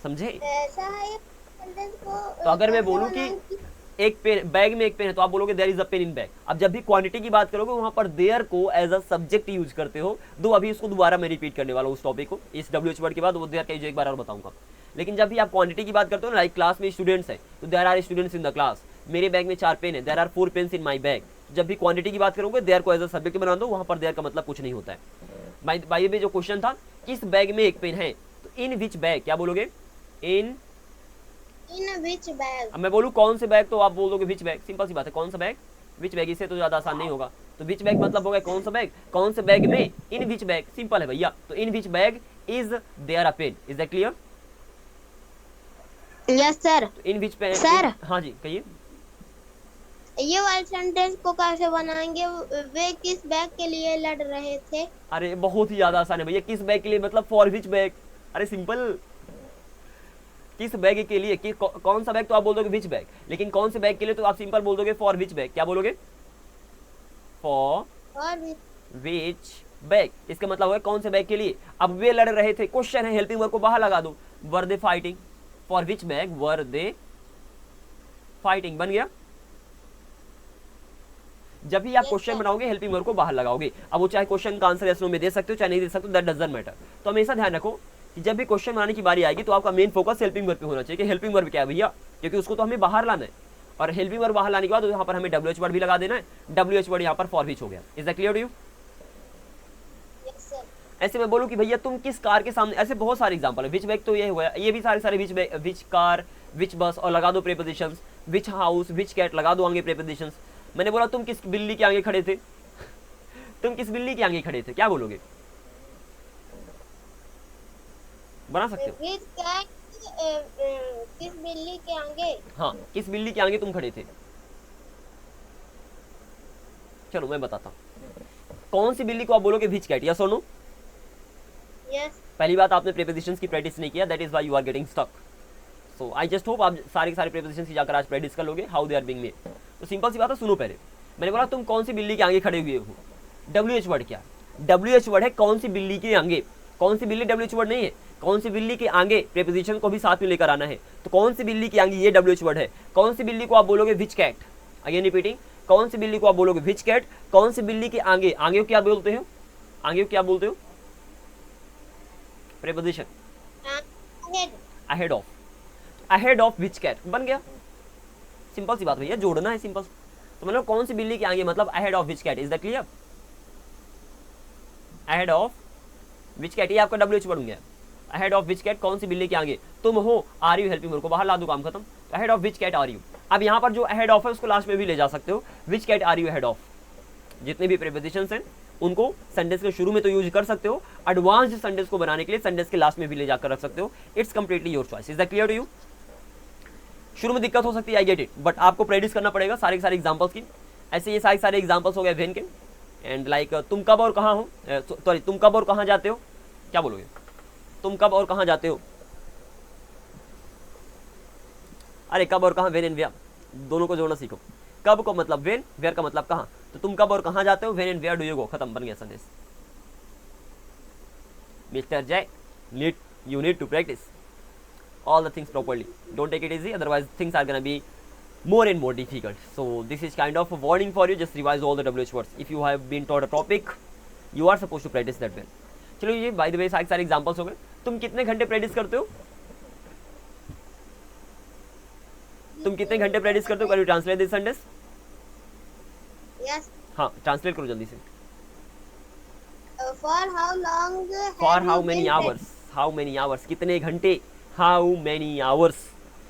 समझे? ऐसा है सेंटेंस को। तो अगर मैं बोलूं कि एक पेन, बैग में एक पेन है, तो आप बोलोगे there is a pen in bag. अब जब भी क्वांटिटी की बात करोगे वहां पर देयर को एज अ सब्जेक्ट यूज करते हो। दो अभी इसको दोबारा मैं रिपीट करने वाला हूं उस टॉपिक को, इस WH वर्ड के बाद वो देयर का यूज एक बार और बताऊंगा। लेकिन जब भी आप क्वांटिटी की बात करते हो ना, लाइक क्लास में स्टूडेंट्स है तो there are students in the class, मेरे बैग में 4 पेन है, there are 4 pens in my bag. जब भी क्वांटिटी की बात करोगे देयर को एज अ सब्जेक्ट बना दो, वहां पर देयर का मतलब कुछ नहीं होता है। बाई में जो क्वेश्चन था किस बैग में एक पेन है, तो इन विच बैग, क्या बोलोगे, इन which bag? अब मैं बोलूँ कौन से बैग, तो आप बोल दोगे विच बैग। सिंपल सी बात है, कौन सा बैग, विच बैग, इससे तो ज्यादा आसान नहीं होगा। तो विच बैग मतलब होगा कौन सा बैग, कौन से बैग में, इन विच बैग, सिंपल है भैया। तो in which bag is there a pen. Is that clear? Yes sir. तो इन विच पेन, Sir. हाँ जी कहिए। ये वाले सेंटेंस को कैसे बनाएंगे? वे किस बैग के लिए लड़ रहे थे? अरे बहुत ही ज्यादा आसान है भैया। किस बैग के लिए मतलब फॉर विच बैग, अरे सिंपल। किस बैग के लिए, कि कौन सा बैग तो आप बोल दोगे विच बैग, लेकिन कौन से बैग के लिए तो आप सिंपल बोल दोगे फॉर विच बैग। क्या बोलोगे? फॉर और विच बैग, इसका मतलब है कौन से बैग के लिए। अब वे लड़ रहे थे, क्वेश्चन है, हेल्पिंग वर्ब को बाहर लगा दो, were they fighting, for which bag were they fighting, बन गया। जब भी आप Yes, क्वेश्चन sir. बनाओगे हेल्पिंग वर्ब को बाहर लगाओगे। अब वो चाहे क्वेश्चन का आंसर यस नो में दे सकते हो चाहे नहीं दे सकते हो, दैट डजंट मैटर। तो हमेशा ध्यान रखो कि जब भी क्वेश्चन बनाने की बारी आएगी तो आपका मेन फोकस हेल्पिंग वर्ब पे होना चाहिए कि हेल्पिंग वर्ब क्या है भैया, क्योंकि उसको तो हमें बाहर लाना है। और हेल्पिंग वर्ब बाहर लाने के बाद यहाँ पर हमें WH वर्ड भी लगा देना है, WH वर्ड यहाँ पर फॉर विच हो गया। Is that clear to you? yes, sir. ऐसे मैं बोलूँ कि भैया तुम किस कार के सामने, ऐसे बहुत सारे एग्जांपल है। विच बैग तो ये हुआ, ये भी सारे विच बैग, विच कार, विच बस और लगा दो prepositions, which house, which cat लगा दो आगे प्रीपोजिशंस। मैंने बोला तुम किस बिल्ली के आगे खड़े थे तुम किस बिल्ली के आगे खड़े थे, क्या बोलोगे? बना सकते हो। Which cat, किस बिल्ली के आगे? हाँ, किस बिल्ली के आगे तुम खड़े थे। चलो मैं बताता हूँ, कौन सी बिल्ली को आप बोलोगे विच कैट, यस और नो? Yes. पहली बात, आपने प्रीपोजिशंस की प्रैक्टिस नहीं किया, that is why you are getting stuck. So I just hope आप सारे के सारे प्रीपोजिशंस की जाकर आज प्रैक्टिस कर लोगे, how they are being made. तो सिंपल सी बात है, सुनो पहले। मैंने बोला तुम कौन सी बिल्ली के आगे खड़े हुए हो, WH वर्ड क्या? WH वर्ड है कौन सी बिल्ली के आगे। कौन सी बिल्ली WH वर्ड नहीं है, कौन सी बिल्ली के आगे प्रीपोजिशन को भी साथ में लेकर आना है। तो कौन सी बिल्ली के आगे ये WH वर्ड है। कौन सी बिल्ली को आप बोलोगे विच कैट, अगेन रिपीटिंग, कौन सी बिल्ली को आप बोलोगे विच कैट। कौन सी बिल्ली के आगे, आगे को क्या बोलते हो, आगे को क्या बोलते हो? Preposition Head. Ahead of, ahead of which cat बन गया। सिंपल सी बात भैया, जोड़ना है सिंपल। तो मतलब कौन सी बिल्ली के आगे मतलब ahead of which cat, is that clear? Ahead of which cat, ये आपका WH वर्ड गया। अहेड ऑफ विच कैट, कौन सी बिल्ली के आगे तुम हो, आर यू हेल्पिंग वर्ब को बाहर ला दो, काम खत्म। Ahead of which cat are you. अब यहाँ पर जो अहेड ऑफ है उसको लास्ट में भी ले जा सकते हो, which cat are you ahead of. जितने भी प्रीपोजिशंस हैं उनको सेंटेंस के शुरू में तो यूज कर सकते हो, एडवांस्ड सेंटेंस को बनाने के लिए सेंटेंस के लास्ट में भी ले जाकर रख सकते हो। It's completely your choice. Is that clear to you? शुरू में दिक्कत हो सकती है, आई गेट इट, बट आपको प्रैक्टिस करना पड़ेगा सारे के सारे एग्जांपल्स की। ऐसे ये सारे एग्जांपल्स हो गए वेन के। एंड लाइक तुम कब और कहाँ हो, सॉरी तुम कब और कहाँ जाते हो, क्या बोलोगे? तुम कब और कहाँ जाते हो, अरे कब और कहाँ, वेन एंड वेयर, दोनों को जोड़ना सीखो। कब को मतलब वेन, वेयर का मतलब कहाँ। तो तुम कब और कहाँ जाते हो, when and where do you go, खत्म, बन गया sentence. Mister Jai, you need to practice all the things properly. Don't take it easy, otherwise things are gonna be more and more difficult. So this is kind of a warning for you. Just revise all the WH words. If you have been taught a topic, you are supposed to practice that well. चलो ये by the way सारे examples हो गए। तुम कितने घंटे practice करते हो, तुम कितने घंटे प्रैक्टिस करते हो? Can you translate this sentence? Yes. हाँ, ट्रांसलेट करो जल्दी से। For how long? For have how you many been hours, how many hours, कितने घंटे, हाउ मेनी आवर्स।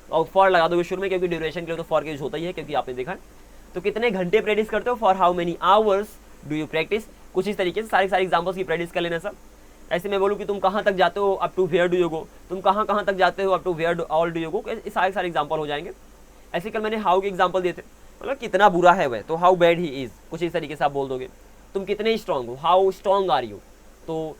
और फॉर लगा दोगे शुरू में, क्योंकि ड्यूरेशन के लिए तो फॉर का यूज होता ही है, क्योंकि आपने देखा है। तो कितने घंटे प्रैक्टिस करते हो, for how many hours do you practice. कुछ इस तरीके से सारे एग्जांपल्स की प्रैक्टिस कर लेना सब। ऐसे मैं बोलूँ कि तुम कहाँ तक जाते हो, up to where do you go, तुम कहाँ कहाँ तक जाते हो, up to where all do you go, सारे एग्जाम्पल हो जाएंगे। ऐसे कल मैंने हाउ के एग्जाम्पल दिए थे, मतलब कितना बुरा है वह, तो हाउ बैड ही इज, कुछ इस तरीके से आप बोल दोगे। तुम कितने स्ट्रॉन्ग हो, हाउ स्ट्रॉन्ग आर यू। तो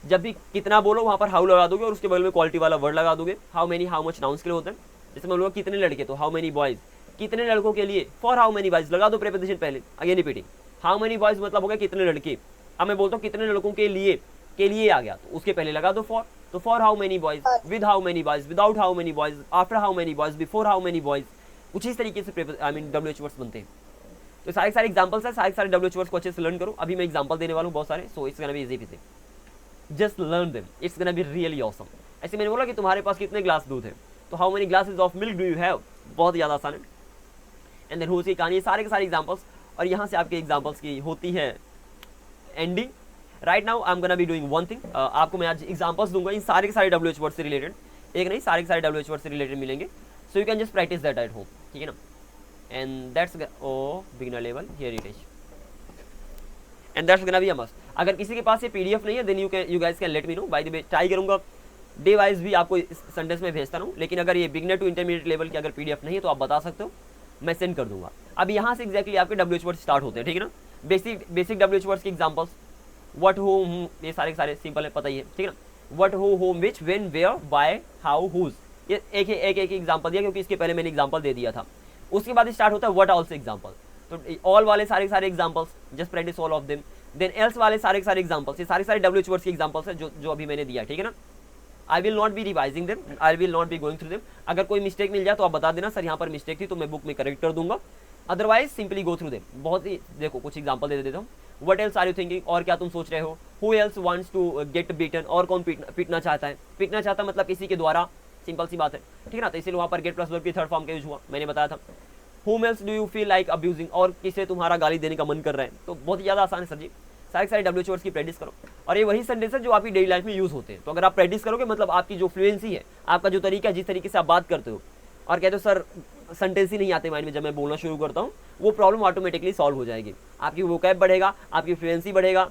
जब भी कितना बोलो वहाँ पर हाउ लगा दोगे और उसके बगल में क्वालिटी वाला वर्ड लगा दोगे। How many, how much nouns के लिए होता है। जैसे मैं बोलूँगा कितने लड़के, तो हाउ मेनी बॉयज़, कितने लड़कों के लिए, फॉर हाउ मेनी बॉयज़ लगा दो प्रीपोजिशन पहले, again repeating. How many boys मतलब हो गया कितने लड़के। अब मैं बोलता हूँ कितने लड़कों के लिए आ गया, तो उसके पहले लगा दो फॉर। तो for how many boys, with how many boys, without how many boys, after how many boys, before how many boys, कुछ इस तरीके से WH वर्ड्स बनते हैं। तो सारे एग्जांपल्स है, सारे WH वर्ड्स को अच्छे से लर्न करो। अभी मैं एग्जांपल देने वाला हूँ बहुत सारे, so it's gonna be easy PC, just learn them, it's gonna be really awesome. ऐसे मैंने बोला कि तुम्हारे पास कितने ग्लास दूध है, तो how many glasses of milk do you have, बहुत ज़्यादा आसान है। एंड देन हुज की कहानी, सारे के सारे एग्जांपल्स। और यहाँ से आपके एग्जांपल्स की होती है ending. Right now I am gonna be doing one thing, आपको मैं आज एग्जांपल्स दूंगा इन सारे के सारे WH वर्ड से रिलेटेड, एक नहीं सारे के सारे WH वर्ड से रिलेटेड मिलेंगे। So you can just practice that at home, ठीक है ना। And that's beginner level, here it is, and that's gonna be a must. अगर किसी के पास ये PDF नहीं है, then you guys can let me know. By the way try करूंगा डे वाइज भी आपको इस सेंटेंस में भेजता रहूँ, लेकिन अगर ये बिगिनर टू इंटरमीडिएट लेवल की अगर PDF नहीं है तो आप बता सकते हो, मैं सेंड कर दूंगा। अब यहाँ से एक्जैक्टली आपके WH वर्ड स्टार्ट होते हैं, ठीक है ना। बेसिक WH वर्ड्स के एग्जांपल्स, व्हाट, हु, ये सारे के सारे सिंपल है, पता ही है, ठीक है ना। What, who, whom, which, when, where, by, how, whose, ये एक एग्जांपल दिया क्योंकि इसके पहले मैंने एग्जांपल दे दिया था। उसके बाद स्टार्ट होता है व्हाट आल्सो एग्जांपल। तो ऑल वाले सारे examples, just practice all of them. Then else वाले सारे एग्जांपल्स, ये सारे WH वर्ड्स के एग्जांपल्स है जो अभी मैंने दिया, ठीक है ना। I will not be revising them, I will not be going through them. अगर कोई मिस्टेक मिल जाए तो आप बता देना सर यहाँ पर मिस्टेक थी, तो मैं बुक में करेक्ट कर दूंगा, otherwise simply go through them. बहुत ही देखो कुछ एग्जांपल दे देता हूँ। What else are you thinking, और क्या तुम सोच रहे हो। Who else wants to get beaten, और कौन पीटना चाहता है। पीटना चाहता मतलब किसी के द्वारा, सिंपल सी बात है, ठीक है ना। तो इसलिए वहाँ पर गेट प्लस वर्ब की थर्ड फॉर्म का यूज हुआ, मैंने बताया था। whom else do you feel like abusing, और किसे तुम्हारा गाली देने का मन कर रहा है। तो बहुत ही ज़्यादा आसान है सर जी, सारे WH वर्ड्स की प्रैक्टिस करो, और ये वही सेंटेंस है जो आपकी डेली लाइफ में यूज़ होते हैं। तो अगर आप प्रैक्टिस करोगे मतलब आपकी जो फ्लुएंसी है, आपका जो तरीका है, जिस तरीके से आप बात करते हो, और कहते हो सर सेंटेंस ही नहीं आते माइंड में जब मैं बोलना शुरू करता हूँ, वो प्रॉब्लम ऑटोमेटिकली सॉल्व हो जाएगी। आपकी वोकैब बढ़ेगा, आपकी फ्लुएंसी बढ़ेगा,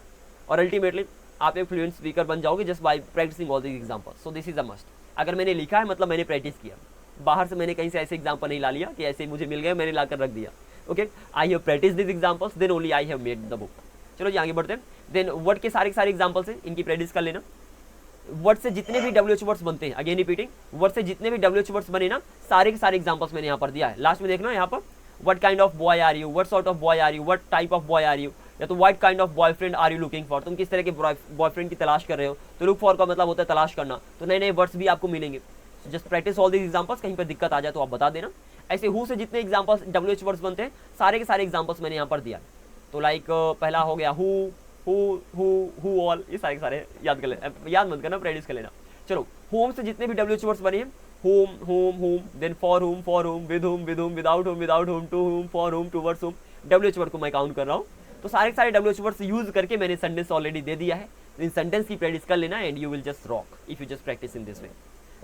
और अल्टीमेटली आप एक फ्लुएंट स्पीकर बन जाओगे just by practising all this examples. So this is a must. अगर मैंने लिखा है मतलब मैंने प्रैक्टिस किया, बाहर से मैंने कहीं से ऐसे एग्जांपल नहीं ला लिया कि ऐसे मुझे मिल गए मैंने लाकर रख दिया। Okay, I have practice this examples, then only I have made the book. चलो जी आगे बढ़ते हैं। देन वर्ड के सारे एग्जांपल्स हैं, इनकी प्रैक्टिस कर लेना। वर्ड से जितने भी WH वर्ड्स बनते हैं, अगेन रिपीटिंग, वर्ड से जितने भी WH वर्ड्स बने ना, सारे के सारे एग्जांपल्स मैंने यहाँ पर दिया है। लास्ट में देखना यहाँ पर, what kind of boy are you, what sort of boy are you, what type of boy are you, या तो what kind of boyfriend are you looking for, तुम किस तरह के बॉयफ्रेंड की तलाश कर रहे हो। तो लुक फॉर का मतलब होता है तलाश करना, तो नए नए वर्ड्स भी आपको मिलेंगे। Just practice all this examples, कहीं पर दिक्कत आ जाए तो आप बता देना। ऐसे हु से जितने एग्जांपल्स WH वर्ड्स बनते हैं, सारे के सारे एग्जांपल्स मैंने यहाँ पर दिया। तो लाइक पहला हो गया हु ऑल, ये सारे के सारे याद कर लेना, याद मत करना, प्रैक्टिस कर लेना। चलो, होम से जितने भी WH वर्ड्स बने हैं, whom, then for whom, with whom, without whom, to whom, for whom, towards whom, WH word को मैं काउंट कर रहा हूँ। तो सारे के सारे WH वर्ड्स यूज करके मैंने सेंटेंस ऑलरेडी दे दिया है। इन सेंटेंस की प्रैक्टिस कर लेना and you will just rock if you just practice in this way.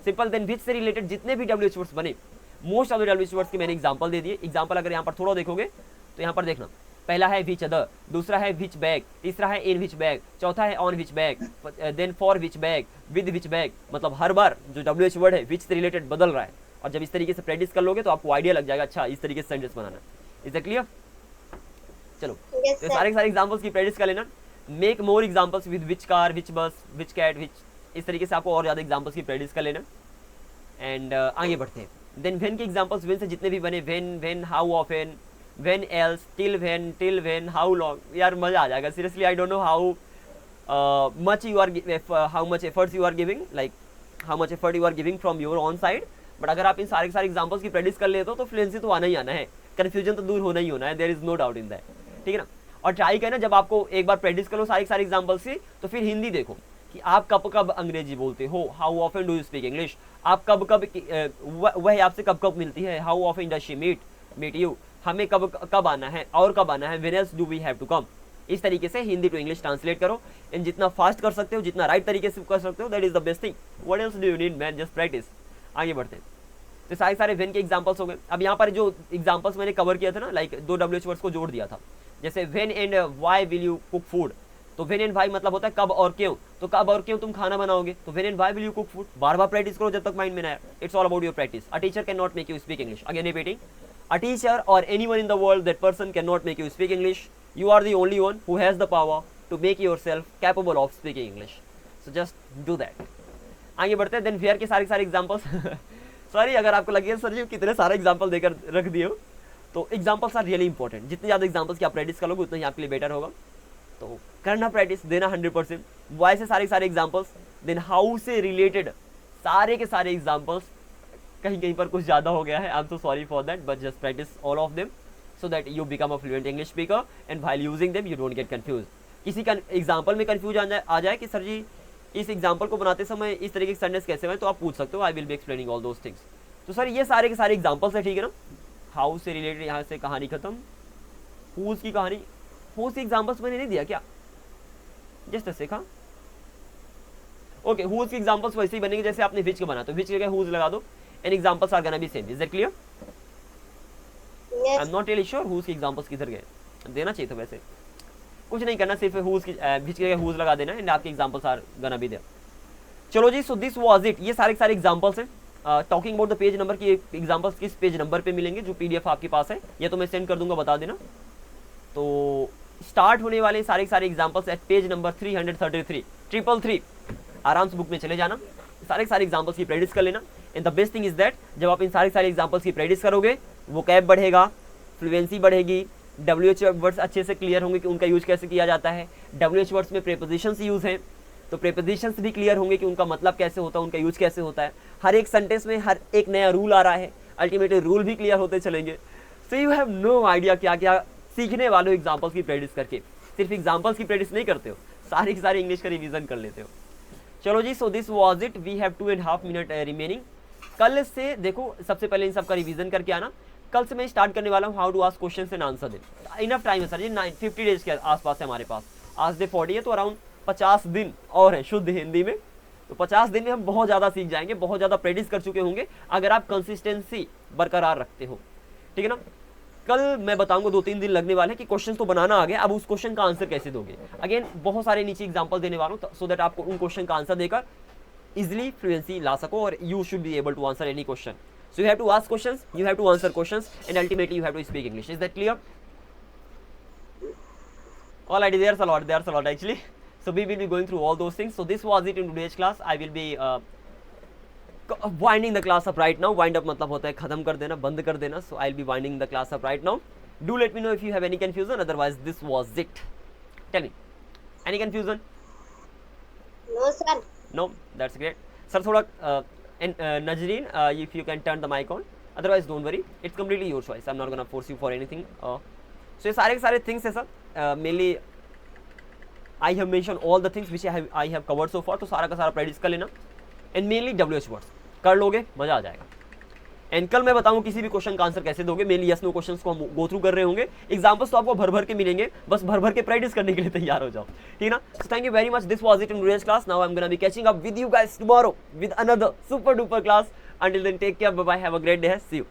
Simple. Then which से रिलेटेड जितने भी WH वर्ड्स बने, most of the WH words के मैंने एग्जांपल दे दिए। एग्जांपल अगर यहाँ पर थोड़ा देखोगे तो यहाँ पर देखना, पहला है विच अदर, दूसरा है विच बैग, तीसरा है इन विच बैग, चौथा है on which bag, then for which bag, with which bag. मतलब हर बार जो WH वर्ड है विच से रिलेटेड बदल रहा है, और जब इस तरीके से प्रैक्टिस कर लोगे तो आपको आइडिया लग जाएगा, अच्छा इस तरीके से सेंटेंस बनाना। Is that clear? चलो, Yes, तो sir. सारे एग्जांपल्स की प्रैक्टिस कर लेना। Make more examples with which car, which bus, which cat, विच, इस तरीके से आपको और ज़्यादा एग्जांपल्स की प्रैक्टिस कर लेना। एंड आगे बढ़ते हैं। देन वेन के एग्जांपल्स, वेन से जितने भी बने, when, how often, when else, till when, how long. यार मजा आ जाएगा seriously. I don't know how much efforts you are giving, like how much effort you are giving from your own side, but अगर आप इन सारे examples की practice कर लेते हो तो फ्लुएंसी तो आना ही आना है, कन्फ्यूजन तो दूर होना ही होना है, there is no doubt in that, ठीक है ना। और ट्राई करना, जब आपको एक बार प्रैक्टिस करो सारे एग्जांपल्स की, तो फिर हिंदी देखो कि आप कब कब अंग्रेजी बोलते हो, how often do you speak English, आप कब कब वह आपसे कब कब मिलती है, how often does she meet you, हमें कब आना है और कब आना है, when else do we have to come. इस तरीके से हिंदी टू इंग्लिश ट्रांसलेट करो, एंड जितना फास्ट कर सकते हो, जितना राइट तरीके से कर सकते हो, that is the best thing. What else do you need man, just practice. आगे बढ़ते हैं। तो सारे वेन के एग्जांपल्स हो गए। अब यहाँ पर जो एग्जांपल्स मैंने कवर किया था ना, लाइक दो WH वर्ड्स को जोड़ दिया था, जैसे when and why will you cook food. तो वेन एंड वाई मतलब होता है कब और क्यों, तो कब और क्यों तुम खाना बनाओगे, तो when and why will you cook food. बार बार प्रैक्टिस करो जब तक माइंड में ना आए। It's all about your practice. A teacher can not make you speak English, again repeating, a teacher और anyone in the world, that person can not make you speak English, you are the only one who has the power to make yourself capable of speaking English, so just do that. आगे बढ़ते हैं। Then where के सारे examples sorry अगर आपको लगे sir जी कितने सारे एग्जांपल देकर रख दिए हो, तो एग्जांपल्स आर रियली इंपॉर्टेंट। जितने ज़्यादा एग्जांपल्स की आप प्रैक्टिस करोगे उतना ही आपके लिए बेटर होगा। तो करना प्रैक्टिस, देना 100%। वाई से सारे एग्जांपल्स, देन हाउ से रिलेटेड सारे के सारे एग्जांपल्स। कहीं पर कुछ ज़्यादा हो गया है, I am so sorry for that, but just practice all of them so that you become a fluent English speaker, and while using them you don't get confuse. किसी का एग्जाम्पल में कंफ्यूज आ जाए कि सर जी इस example को बनाते समय इस तरीके के सेंटेंस कैसे बने, तो आप पूछ सकते हो, आई will be explaining all those things. तो सर ये सारे के सारे एग्जाम्पल्स है, ठीक है ना। हाउ से रिलेटेड यहाँ से कहानी खत्म। हुज की कहानी, हुज की एग्जाम्पल्स मैंने नहीं दिया क्या, जस्ट सीखा। ओके, हुज की एग्जाम्पल्स वैसे ही बनेंगे जैसे आपने विच का बना, तो विच की जगह हुज लगा दो, and examples are gonna be same. Is that clear? I am not really sure whose की एग्जाम्पल्स किधर गए, देना चाहिए था वैसे। कुछ नहीं करना, सिर्फ हुज की विच की जगह हुज लगा देना, एंड आपके examples are gonna be there. चलो जी, सो दिस वाज इट। ये सारे के सारे एग्जाम्पल्स हैं। Talking about the page number की एग्जांपल्स किस पेज नंबर पे मिलेंगे, जो पीडीएफ आपके पास है, ये तो मैं सेंड कर दूंगा, बता देना। तो स्टार्ट होने वाले सारे एग्जांपल्स एट पेज नंबर 333 333। आराम से बुक में चले जाना, सारे एग्जांपल्स की प्रैक्टिस कर लेना, and the best thing is that जब आप इन सारी एग्जाम्पल्स की प्रैक्टिस करोगे, वो कैब बढ़ेगा, फ्लुएंसी बढ़ेगी, WH वर्ड्स अच्छे से क्लियर होंगे कि उनका यूज कैसे किया जाता है। WH वर्ड्स में प्रेपोजिशंस यूज हैं, तो प्रेपोजिशंस भी क्लियर होंगे कि उनका मतलब कैसे होता है, उनका यूज कैसे होता है। हर एक सेंटेंस में हर एक नया रूल आ रहा है, अल्टीमेटली रूल भी क्लियर होते चलेंगे। So you have no idea क्या क्या सीखने वाले हो एग्जाम्पल्स की प्रैक्टिस करके। सिर्फ एग्जाम्पल्स की प्रैक्टिस नहीं करते हो, सारी की सारी इंग्लिश का रिवीजन कर लेते हो। चलो जी, so this was it, we have 2.5 minute remaining. कल से देखो, सबसे पहले इन सबका रिवीजन करके आना। कल से मैं स्टार्ट करने वाला हूँ how to ask questions and answer them. Enough time है सर जी, 50 डेज के आसपास है हमारे पास। आज डे 40 है, तो अराउंड 50 दिन और है शुद्ध हिंदी में। तो 50 दिन में हम बहुत ज़्यादा सीख जाएंगे, बहुत ज़्यादा प्रैक्टिस कर चुके होंगे अगर आप कंसिस्टेंसी बरकरार रखते हो, ठीक है ना। कल मैं बताऊंगा 2-3 दिन लगने वाले हैं कि क्वेश्चन तो बनाना आ गया, अब उस क्वेश्चन का आंसर कैसे दोगे। अगेन बहुत सारे नीचे एग्जांपल देने वाला हूँ, सो दैट आपको उन क्वेश्चन का आंसर देकर इजिली फ्लुएंसी ला सको और you should be able to answer any question. So you have to ask questions, you have to answer questions, and ultimately you have to speak English. Is that clear? Alrighty, there's a lot actually. So we will be going through all those things. So this was it in today's class. I will be winding the class up right now. Wind up मतलब होता है खत्म कर देना, बंद कर देना. So I'll be winding the class up right now. Do let me know if you have any confusion. Otherwise, this was it. Tell me, any confusion? No sir. No, that's great. Sir, थोड़ा and Najreen, if you can turn the mic on. Otherwise, don't worry. It's completely your choice. I'm not gonna force you for anything. So ये सारे के सारे things है sir. Mainly I have mentioned all the things which I have covered so far. तो सारा का सारा practice कर लेना. And mainly WH words कर लोगे, मजा आ जाएगा. एंड कल मैं बताऊँ किसी भी क्वेश्चन का आंसर कैसे दोगे। मेनली यस नो क्वेश्चंस को हम गो थ्रू कर रहे होंगे। एग्जांपल्स तो आपको भर भर के मिलेंगे, बस भर भर के प्रैक्टिस करने के लिए तैयार हो जाओ, ठीक ना। So thank you very much, this was it in today's class. Now I am gonna be catching up with you guys tomorrow with another super duper class. Until then take care, bye bye, have a great day, see you.